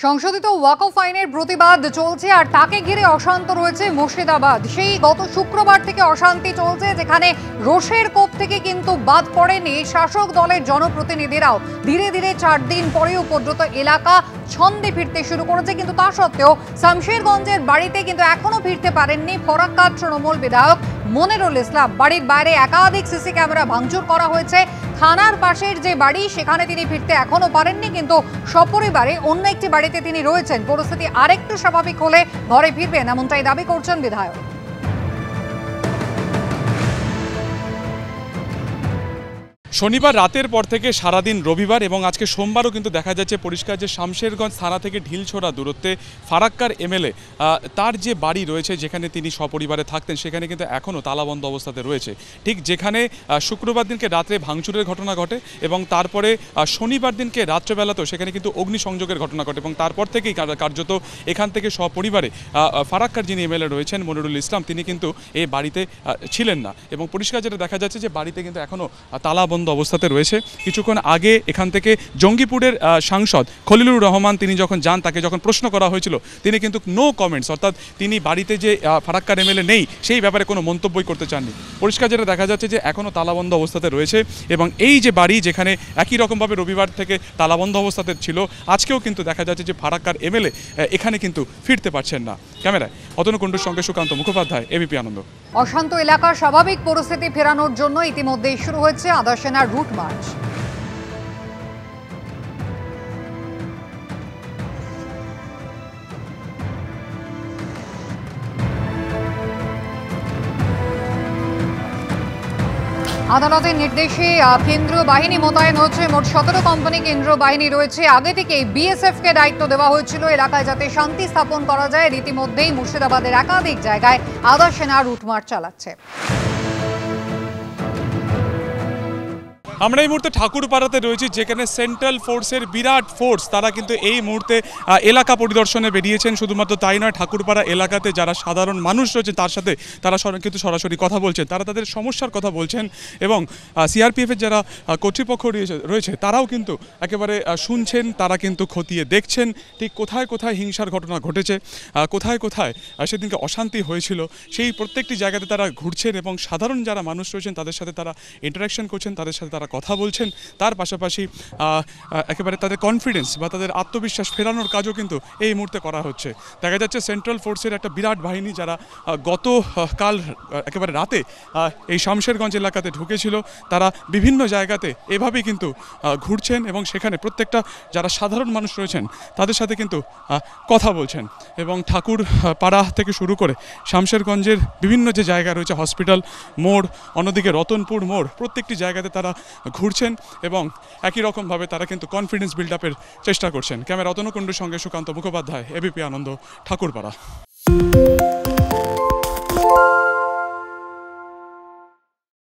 সংশোধিত ওয়াকফ আইনের প্রতিবাদ চলছে আর তাকে ঘিরে অশান্ত রয়েছে মুর্শিদাবাদ। সেই গত শুক্রবার থেকে অশান্তি চলছে, যেখানে রোষের কোপ থেকে কিন্তু বাদ পড়েনি শাসক দলের জনপ্রতিনিধিরাও। ধীরে ধীরে 4 দিন পরে উপদ্রুত এলাকা ছন্দে ফিরতে শুরু করেছে, কিন্তু তা সত্ত্বেও শামশেরগঞ্জের বাড়িতে কিন্তু এখনো ফিরতে পারেননি ফরাক্কার তৃণমূল বিধায়ক মনিরুল ইসলাম। বাড়ির বাইরে একাধিক সিসি ক্যামেরা ভাঙচুর করা হয়েছে। থানার পাশের যে বাড়ি, সেখানে তিনি ফিরতে এখনো পারেননি, কিন্তু সপরিবারে অন্য একটি বাড়িতে তিনি রয়েছেন। পরিস্থিতি আরেকটু স্বাভাবিক হলে ঘরে ফিরবেন, এমনটাই দাবি করছেন বিধায়ক। শনিবার রাতের পর থেকে সারাদিন রবিবার এবং আজকে সোমবারও কিন্তু দেখা যাচ্ছে পরিষ্কার যে শামশেরগঞ্জ থানা থেকে ঢিলছোড়া দূরত্বে ফারাক্কার এমএলএ তার যে বাড়ি রয়েছে, যেখানে তিনি সপরিবারে থাকতেন, সেখানে কিন্তু এখনও তালাবন্ধ অবস্থাতে রয়েছে। ঠিক যেখানে শুক্রবার দিনকে রাত্রে ভাঙচুরের ঘটনা ঘটে এবং তারপরে শনিবার দিনকে রাত্রেবেলাতেও সেখানে কিন্তু অগ্নিসংযোগের ঘটনা ঘটে এবং তারপর থেকেই কার্যত এখান থেকে সপরিবারে ফারাক্কার যিনি এমএলএ রয়েছেন মনিরুল ইসলাম, তিনি কিন্তু এই বাড়িতে ছিলেন না এবং পরিষ্কার যেটা দেখা যাচ্ছে যে বাড়িতে কিন্তু এখনও তালাবন্ধ অবস্থাতে রয়েছে। কিছুক্ষণ আগে এখান থেকে জঙ্গিপুরের সাংসদ খলিলুর রহমান তিনি যখন যান, তাকে যখন প্রশ্ন করা হয়েছিল, তিনি কিন্তু নো কমেন্টস, অর্থাৎ তিনি বাড়িতে যে ফারাক্কার এমএলএ নেই সেই ব্যাপারে কোনো মন্তব্যই করতে চাননি। পরিষ্কার যেটা দেখা যাচ্ছে যে এখনও তালাবন্ধ অবস্থাতে রয়েছে এবং এই যে বাড়ি, যেখানে একই রকমভাবে রবিবার থেকে তালাবন্ধ অবস্থাতে ছিল, আজকেও কিন্তু দেখা যাচ্ছে যে ফারাক্কার এমএলএ এখানে কিন্তু ফিরতে পারছেন না। ক্যামেরায় অতনু কুণ্ডুর সঙ্গে সুকান্ত মুখোপাধ্যায়, এবিপি আনন্দ। অশান্ত এলাকার স্বাভাবিক পরিস্থিতি ফেরানোর জন্য ইতিমধ্যেই শুরু হয়েছে আদর্শ সেনার রুট মার্চ। আদালতের নির্দেশে কেন্দ্রীয় বাহিনী মোতায়েন হচ্ছে। মোট 17 কোম্পানি কেন্দ্রীয় বাহিনী রয়েছে। আগে থেকে বিএসএফকে দায়িত্ব দেওয়া হয়েছিল এলাকায় যাতে শান্তি স্থাপন করা যায়। ইতিমধ্যেই মুর্শিদাবাদের একাধিক জায়গায় আদর্শ সেনা রুট মার্চ চালাচ্ছে। আমরা এই মুহূর্তে ঠাকুরপাড়াতে রয়েছি, যেখানে সেন্ট্রাল ফোর্সের বিরাট ফোর্স তারা কিন্তু এই মুহূর্তে এলাকা পরিদর্শনে বেরিয়েছেন। শুধুমাত্র তাই নয়, ঠাকুরপাড়া এলাকাতে যারা সাধারণ মানুষ রয়েছে তার সাথে তারা কিন্তু সরাসরি কথা বলছেন, তারা তাদের সমস্যার কথা বলছেন এবং সিআরপিএফের যারা কর্তৃপক্ষ রয়েছে তারাও কিন্তু একেবারে শুনছেন, তারা কিন্তু খতিয়ে দেখছেন ঠিক কোথায় কোথায় হিংসার ঘটনা ঘটেছে, কোথায় কোথায় সেদিনকে অশান্তি হয়েছিল, সেই প্রত্যেকটি জায়গাতে তারা ঘুরছেন এবং সাধারণ যারা মানুষ রয়েছেন তাদের সাথে তারা ইন্টারাকশন করছেন, তাদের সাথে তারা কথা বলছেন। তার পাশাপাশি একেবারে তাদের কনফিডেন্স বা তাদের আত্মবিশ্বাস ফেরানোর কাজও কিন্তু এই মুহূর্তে করা হচ্ছে। দেখা যাচ্ছে সেন্ট্রাল ফোর্সের একটা বিরাট বাহিনী যারা গতকাল একেবারে রাতে এই শামশেরগঞ্জ এলাকাতে ঢুকেছিল, তারা বিভিন্ন জায়গাতে এভাবেই কিন্তু ঘুরছেন এবং সেখানে প্রত্যেকটা যারা সাধারণ মানুষ রয়েছেন তাদের সাথে কিন্তু কথা বলছেন এবং ঠাকুর পাড়া থেকে শুরু করে শামশেরগঞ্জের বিভিন্ন যে জায়গা রয়েছে, হসপিটাল মোড়, অন্যদিকে রতনপুর মোড়, প্রত্যেকটি জায়গাতে তারা ঘুরছেন এবং একই রকমভাবে তারা কিন্তু কনফিডেন্স বিল্ড আপের চেষ্টা করছেন। ক্যামেরা অতনু কুণ্ডুর সঙ্গে সুকান্ত মুখোপাধ্যায়, এবিপি আনন্দ, ঠাকুরপাড়া।